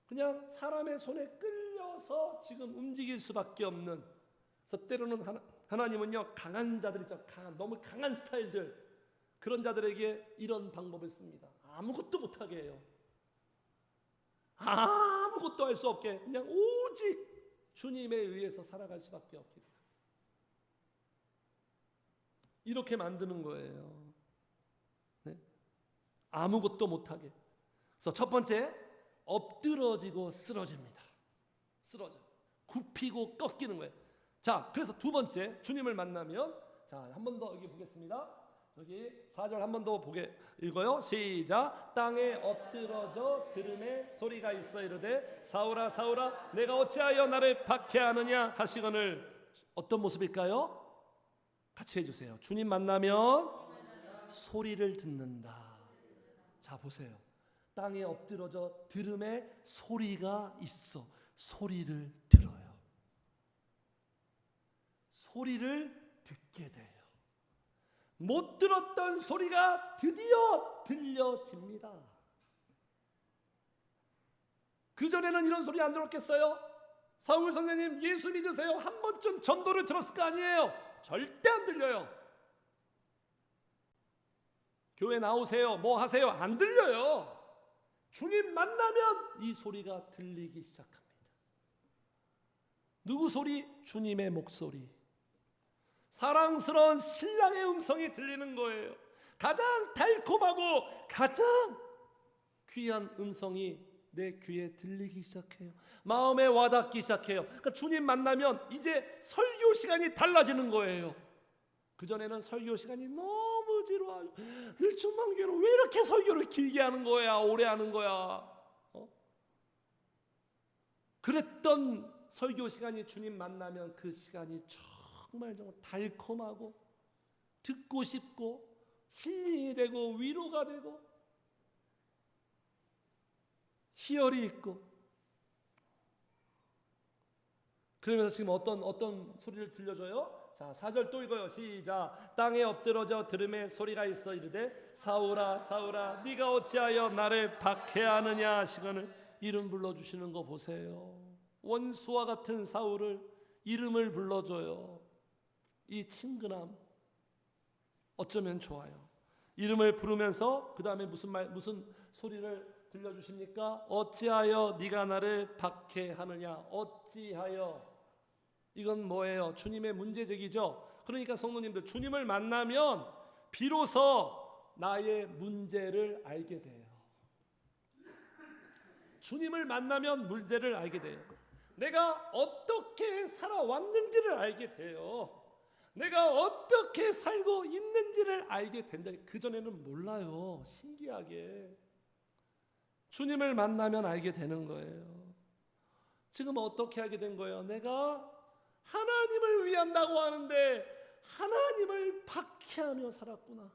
그냥 사람의 손에 끌려서 지금 움직일 수밖에 없는. 그래서 때로는 하나님은요, 강한 자들 있죠. 너무 강한 스타일들, 그런 자들에게 이런 방법을 씁니다. 아무것도 못하게 해요. 아무것도 할 수 없게, 그냥 오직 주님에 의해서 살아갈 수밖에 없게 돼요. 이렇게 만드는 거예요. 네? 아무것도 못하게. 그래서 첫 번째, 엎드러지고 쓰러집니다. 쓰러져. 굽히고 꺾이는 거예요. 자, 그래서 두 번째, 주님을 만나면, 자, 한 번 더 여기 보겠습니다. 여기 4절 한 번 더 보게 읽어요. 시작. 땅에 엎드러져 들음에 소리가 있어 이르되 사울아 사울아 내가 어찌하여 나를 박해하느냐 하시거늘. 어떤 모습일까요? 같이 해주세요. 주님 만나면 소리를 듣는다. 자, 보세요. 땅에 엎드러져 들음에 소리가 있어. 소리를 들어요. 소리를 듣게 돼요. 못 들었던 소리가 드디어 들려집니다. 그전에는 이런 소리 안 들었겠어요? 사울 선생님 예수 믿으세요? 한 번쯤 전도를 들었을 거 아니에요? 절대 안 들려요. 교회 나오세요, 뭐 하세요? 안 들려요. 주님 만나면 이 소리가 들리기 시작합니다. 누구 소리? 주님의 목소리. 사랑스러운 신랑의 음성이 들리는 거예요. 가장 달콤하고 가장 귀한 음성이 내 귀에 들리기 시작해요. 마음에 와닿기 시작해요. 그러니까 주님 만나면 이제 설교 시간이 달라지는 거예요. 그전에는 설교 시간이 너무 지루하고, 늘충만교회는 왜 이렇게 설교를 길게 하는 거야, 오래 하는 거야, 그랬던 설교 시간이 주님 만나면 그 시간이 정말 달콤하고 듣고 싶고 힐링이 되고 위로가 되고 희열이 있고. 그러면서 지금 어떤 소리를 들려줘요? 자, 4절 또 읽어요. 시작. 땅에 엎드러져 들음에 소리가 있어 이르되 사울아 사울아 네가 어찌하여 나를 박해하느냐 하시거늘. 이름 불러주시는 거 보세요. 원수와 같은 사울을 이름을 불러줘요. 이 친근함 어쩌면 좋아요. 이름을 부르면서 그 다음에 무슨 소리를 들려주십니까? 어찌하여 네가 나를 박해하느냐. 어찌하여, 이건 뭐예요? 주님의 문제제기죠. 그러니까 성도님들, 주님을 만나면 비로소 나의 문제를 알게 돼요. 주님을 만나면 문제를 알게 돼요. 내가 어떻게 살아왔는지를 알게 돼요. 내가 어떻게 살고 있는지를 알게 된다. 그전에는 몰라요. 신기하게 주님을 만나면 알게 되는 거예요. 지금 어떻게 알게 된 거예요? 내가 하나님을 위한다고 하는데 하나님을 박해하며 살았구나.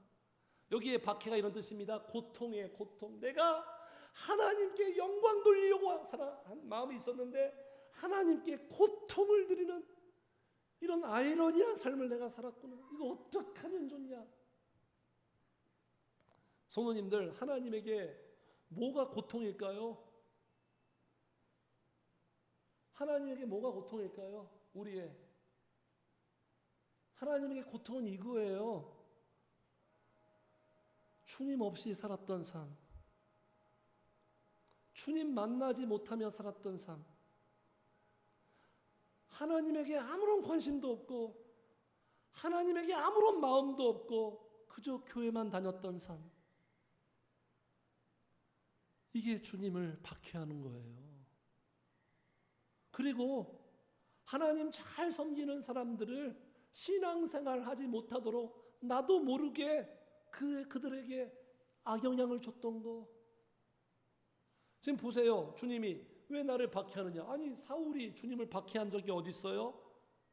여기에 박해가 이런 뜻입니다. 고통이에요. 고통. 내가 하나님께 영광 돌리려고 한 마음이 있었는데 하나님께 고통을 드리는 이런 아이러니한 삶을 내가 살았구나. 이거 어떻게 하면 좋냐. 성도님들, 하나님에게 뭐가 고통일까요? 하나님에게 뭐가 고통일까요? 우리의 하나님에게 고통은 이거예요. 주님 없이 살았던 삶, 주님 만나지 못하며 살았던 삶, 하나님에게 아무런 관심도 없고 하나님에게 아무런 마음도 없고 그저 교회만 다녔던 삶. 이게 주님을 박해하는 거예요. 그리고 하나님 잘 섬기는 사람들을 신앙생활 하지 못하도록 나도 모르게 그들에게 악영향을 줬던 거. 지금 보세요. 주님이 왜 나를 박해하느냐. 아니, 사울이 주님을 박해한 적이 어디 있어요?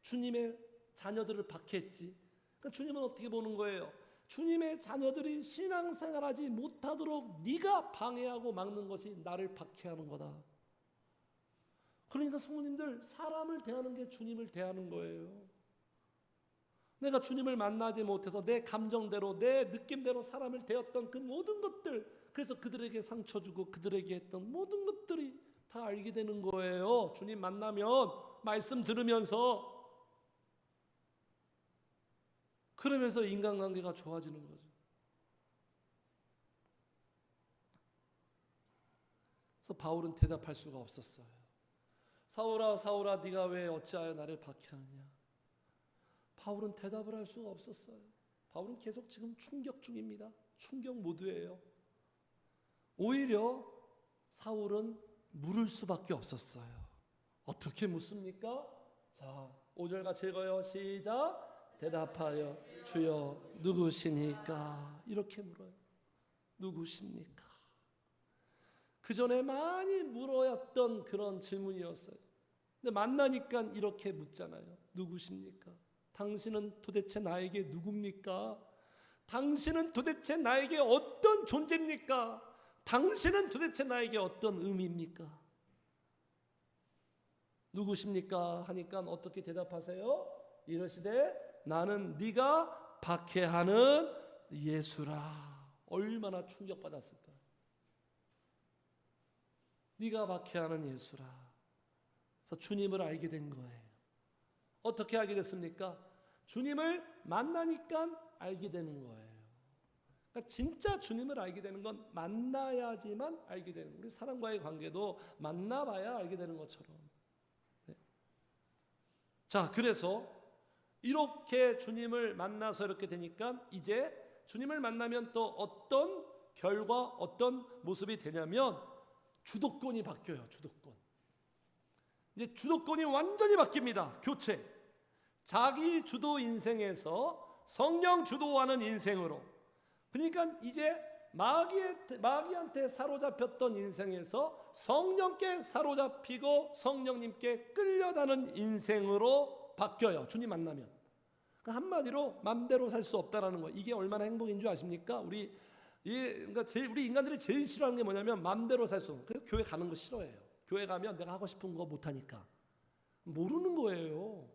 주님의 자녀들을 박해했지. 그러니까 주님은 어떻게 보는 거예요? 주님의 자녀들이 신앙생활하지 못하도록 네가 방해하고 막는 것이 나를 박해하는 거다. 그러니까 성도님들, 사람을 대하는 게 주님을 대하는 거예요. 내가 주님을 만나지 못해서 내 감정대로 내 느낌대로 사람을 대했던 그 모든 것들, 그래서 그들에게 상처 주고 그들에게 했던 모든 것들이 다 알게 되는 거예요. 주님 만나면, 말씀 들으면서, 그러면서 인간관계가 좋아지는 거죠. 그래서 바울은 대답할 수가 없었어요. 사울아 사울아 네가 왜 어찌하여 나를 박해하느냐. 바울은 대답을 할 수가 없었어요. 바울은 계속 지금 충격 중입니다. 충격 모드예요. 오히려 사울은 물을 수밖에 없었어요. 어떻게 묻습니까? 자, 5절 같이 읽어요. 시작. 대답하여 주여 누구시니까. 이렇게 물어요. 누구십니까? 그 전에 많이 물어왔던 그런 질문이었어요. 근데 만나니까 이렇게 묻잖아요. 누구십니까? 당신은 도대체 나에게 누굽니까? 당신은 도대체 나에게 어떤 존재입니까? 당신은 도대체 나에게 어떤 의미입니까? 누구십니까? 하니까 어떻게 대답하세요? 이러시되 나는 네가 박해하는 예수라. 얼마나 충격받았을까? 네가 박해하는 예수라. 그래서 주님을 알게 된 거예요. 어떻게 알게 됐습니까? 주님을 만나니까 알게 되는 거예요. 그러니까 진짜 주님을 알게 되는 건 만나야지만 알게 되는 거예요. 우리 사람과의 관계도 만나봐야 알게 되는 것처럼. 네. 자, 그래서 이렇게 주님을 만나서 이렇게 되니까 이제 주님을 만나면 또 어떤 결과, 어떤 모습이 되냐면 주도권이 바뀌어요. 주도권. 이제 주도권이 완전히 바뀝니다. 교체. 자기 주도 인생에서 성령 주도하는 인생으로. 그러니까 이제 마귀한테 사로잡혔던 인생에서 성령께 사로잡히고 성령님께 끌려다는 인생으로 바뀌어요. 주님 만나면. 그러니까 한마디로 맘대로 살 수 없다라는 거예요. 이게 얼마나 행복인 줄 아십니까? 그러니까 우리 인간들이 제일 싫어하는 게 뭐냐면 맘대로 살 수 없는. 그래서 교회 가는 거 싫어해요. 교회 가면 내가 하고 싶은 거 못하니까. 모르는 거예요.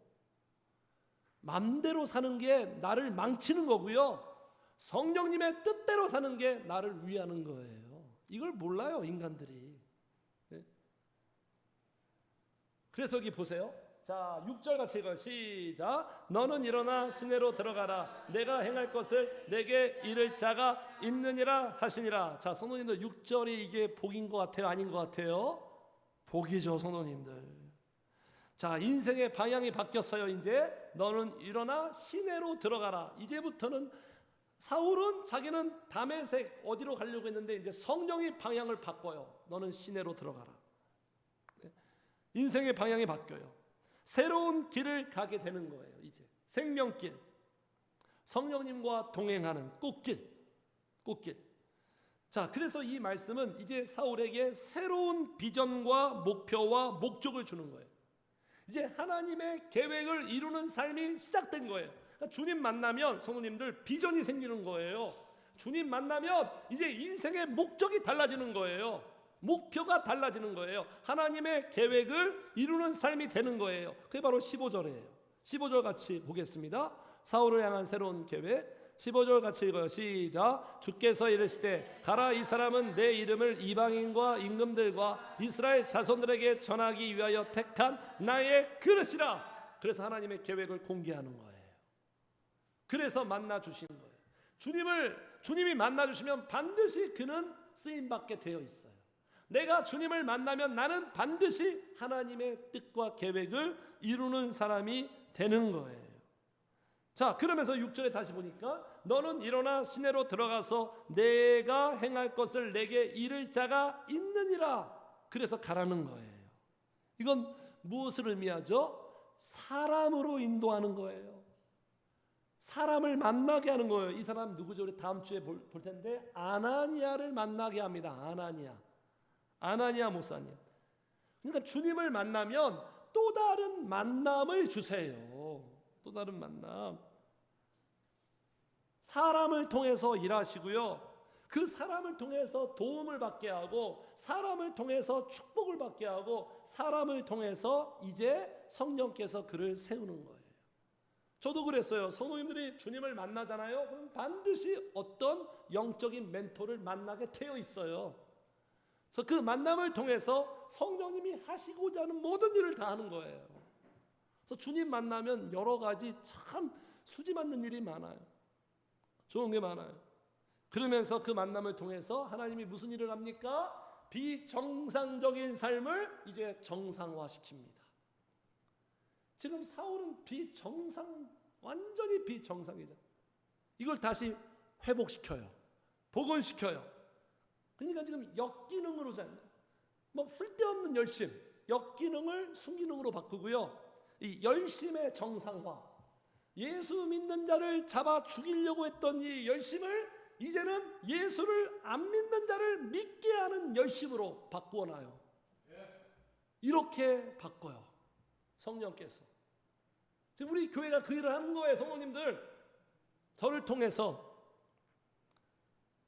맘대로 사는 게 나를 망치는 거고요. 성령님의 뜻대로 사는 게 나를 위하는 거예요. 이걸 몰라요, 인간들이. 네? 그래서 여기 보세요. 자, 6절 같이 읽어요. 시작. 너는 일어나 시내로 들어가라. 내가 행할 것을 내게 이를 자가 있느니라 하시니라. 자, 성도님들 6절이 이게 복인 것 같아요? 아닌 것 같아요? 복이죠, 성도님들. 자, 인생의 방향이 바뀌었어요. 이제 너는 일어나 시내로 들어가라. 이제부터는 사울은 자기는 다메섹 어디로 가려고 했는데 이제 성령이 방향을 바꿔요. 너는 시내로 들어가라. 네. 인생의 방향이 바뀌어요. 새로운 길을 가게 되는 거예요. 이제 생명길, 성령님과 동행하는 꽃길. 자, 그래서 이 말씀은 이제 사울에게 새로운 비전과 목표와 목적을 주는 거예요. 이제 하나님의 계획을 이루는 삶이 시작된 거예요. 그러니까 주님 만나면 성도님들 비전이 생기는 거예요. 주님 만나면 이제 인생의 목적이 달라지는 거예요. 목표가 달라지는 거예요. 하나님의 계획을 이루는 삶이 되는 거예요. 그게 바로 15절이에요. 15절 같이 보겠습니다. 사울을 향한 새로운 계획. 15절 같이 읽어요. 시작. 주께서 이르시되 가라, 이 사람은 내 이름을 이방인과 임금들과 이스라엘 자손들에게 전하기 위하여 택한 나의 그릇이라. 그래서 하나님의 계획을 공개하는 거예요. 그래서 만나 주신 거예요. 주님이 만나 주시면 반드시 그는 쓰임 받게 되어 있어요. 내가 주님을 만나면 나는 반드시 하나님의 뜻과 계획을 이루는 사람이 되는 거예요. 자, 그러면서 6절에 다시 보니까 너는 일어나 시내로 들어가서 내가 행할 것을 내게 이를 자가 있느니라. 그래서 가라는 거예요. 이건 무엇을 의미하죠? 사람으로 인도하는 거예요. 사람을 만나게 하는 거예요. 이 사람 누구죠? 우리 다음 주에 볼 텐데 아나니아를 만나게 합니다. 아나니아 목사님. 그러니까 주님을 만나면 또 다른 만남을 주세요. 또 다른 만남. 사람을 통해서 일하시고요. 그 사람을 통해서 도움을 받게 하고, 사람을 통해서 축복을 받게 하고, 사람을 통해서 이제 성령께서 그를 세우는 거예요. 저도 그랬어요. 성도님들이 주님을 만나잖아요. 그럼 반드시 어떤 영적인 멘토를 만나게 되어 있어요. 그래서 그 만남을 통해서 성령님이 하시고자 하는 모든 일을 다 하는 거예요. 그래서 주님 만나면 여러 가지 참 수지 맞는 일이 많아요. 좋은 게 많아요. 그러면서 그 만남을 통해서 하나님이 무슨 일을 합니까? 비정상적인 삶을 이제 정상화시킵니다. 지금 사울은 완전히 비정상이잖아요. 이걸 다시 회복시켜요. 복원시켜요. 그러니까 지금 역기능으로잖아요. 뭐 쓸데없는 열심, 역기능을 순기능으로 바꾸고요. 이 열심의 정상화, 예수 믿는 자를 잡아 죽이려고 했던 이 열심을 이제는 예수를 안 믿는 자를 믿게 하는 열심으로 바꾸어놔요. 이렇게 바꿔요. 성령께서. 지금 우리 교회가 그 일을 하는 거예요. 성도님들, 저를 통해서.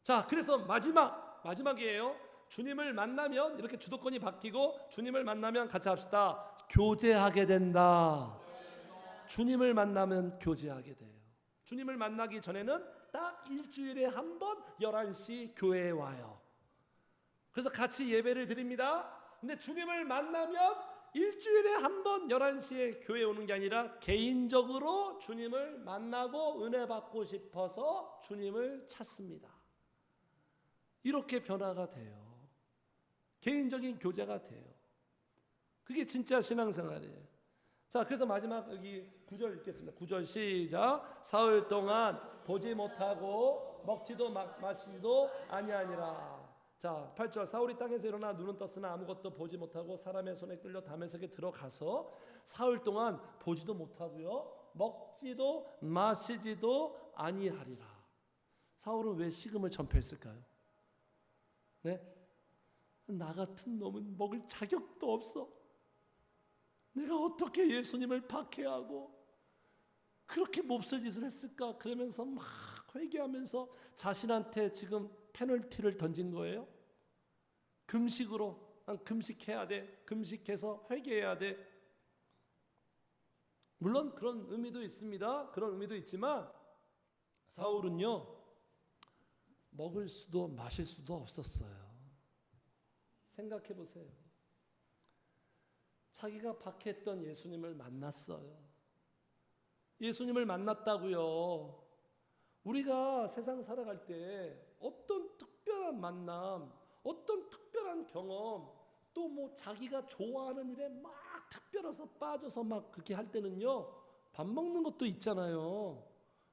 자, 그래서 마지막이에요. 주님을 만나면 이렇게 주도권이 바뀌고, 주님을 만나면 같이 합시다. 교제하게 된다. 주님을 만나면 교제하게 돼요. 주님을 만나기 전에는 딱 일주일에 한 번 11시 교회에 와요. 그래서 같이 예배를 드립니다. 근데 주님을 만나면 일주일에 한 번 11시에 교회에 오는 게 아니라 개인적으로 주님을 만나고 은혜 받고 싶어서 주님을 찾습니다. 이렇게 변화가 돼요. 개인적인 교제가 돼요. 그게 진짜 신앙생활이에요. 자, 그래서 마지막 여기 9절 읽겠습니다. 9절 시작. 사흘 동안 보지 못하고 먹지도 마시지도 아니하니라. 자, 8절. 사울이 땅에서 일어나 눈은 떴으나 아무것도 보지 못하고 사람의 손에 끌려 다메섹에 들어가서 사흘 동안 보지도 못하고요, 먹지도 마시지도 아니하리라. 사울은 왜 식음을 전폐했을까요? 네? 나 같은 놈은 먹을 자격도 없어. 내가 어떻게 예수님을 박해하고 그렇게 몹쓸 짓을 했을까? 그러면서 막 회개하면서 자신한테 지금 페널티를 던진 거예요. 금식으로, 난 금식해야 돼. 금식해서 회개해야 돼. 물론 그런 의미도 있습니다. 그런 의미도 있지만 사울은요, 먹을 수도 마실 수도 없었어요. 생각해 보세요. 자기가 박해했던 예수님을 만났어요. 예수님을 만났다고요. 우리가 세상 살아갈 때 어떤 특별한 만남, 어떤 특별한 경험, 또 뭐 자기가 좋아하는 일에 막 특별해서 빠져서 막 그렇게 할 때는요, 밥 먹는 것도 있잖아요.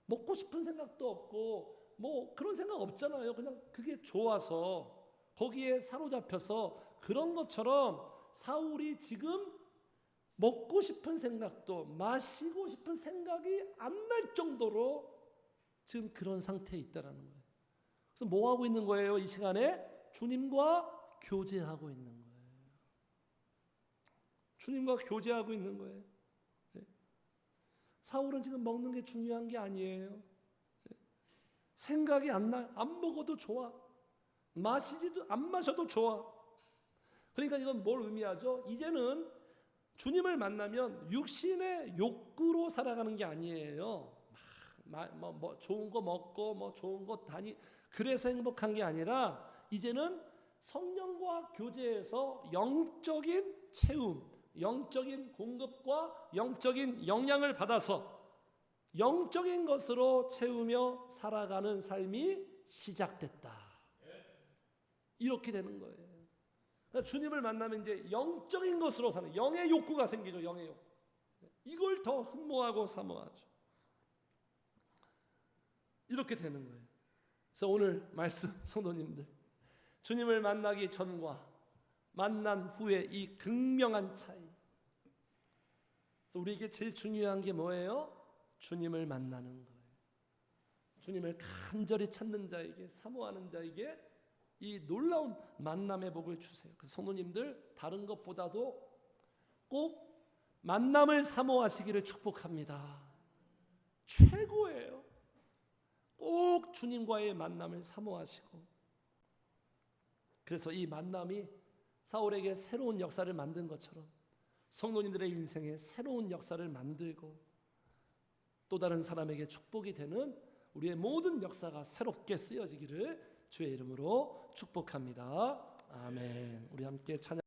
먹고 싶은 생각도 없고 뭐 그런 생각 없잖아요. 그냥 그게 좋아서 거기에 사로잡혀서 그런 것처럼 사울이 지금 먹고 싶은 생각도 마시고 싶은 생각이 안 날 정도로 지금 그런 상태에 있다라는 거예요. 그래서 뭐 하고 있는 거예요? 이 시간에 주님과 교제하고 있는 거예요. 주님과 교제하고 있는 거예요. 네. 사울은 지금 먹는 게 중요한 게 아니에요. 네. 생각이 안 나요. 안 먹어도 좋아. 마시지도 안 마셔도 좋아. 그러니까 이건 뭘 의미하죠? 이제는 주님을 만나면 육신의 욕구로 살아가는 게 아니에요. 뭐 좋은 거 먹고 뭐 좋은 거 다니 그래서 행복한 게 아니라 이제는 성령과 교제해서 영적인 채움, 영적인 공급과 영적인 영향을 받아서 영적인 것으로 채우며 살아가는 삶이 시작됐다. 이렇게 되는 거예요. 그러니까 주님을 만나면 이제 영적인 것으로 사는 영의 욕구가 생기죠. 영의 욕구. 이걸 더 흠모하고 사모하죠. 이렇게 되는 거예요. 그래서 오늘 말씀 성도님들, 주님을 만나기 전과 만난 후에 이 극명한 차이. 그래서 우리에게 제일 중요한 게 뭐예요? 주님을 만나는 거예요. 주님을 간절히 찾는 자에게, 사모하는 자에게 이 놀라운 만남의 복을 주세요. 그래서 성도님들 다른 것보다도 꼭 만남을 사모하시기를 축복합니다. 최고예요. 꼭 주님과의 만남을 사모하시고, 그래서 이 만남이 사울에게 새로운 역사를 만든 것처럼 성도님들의 인생에 새로운 역사를 만들고 또 다른 사람에게 축복이 되는 우리의 모든 역사가 새롭게 쓰여지기를 주의 이름으로 축복합니다. 아멘. 우리 함께 찬양.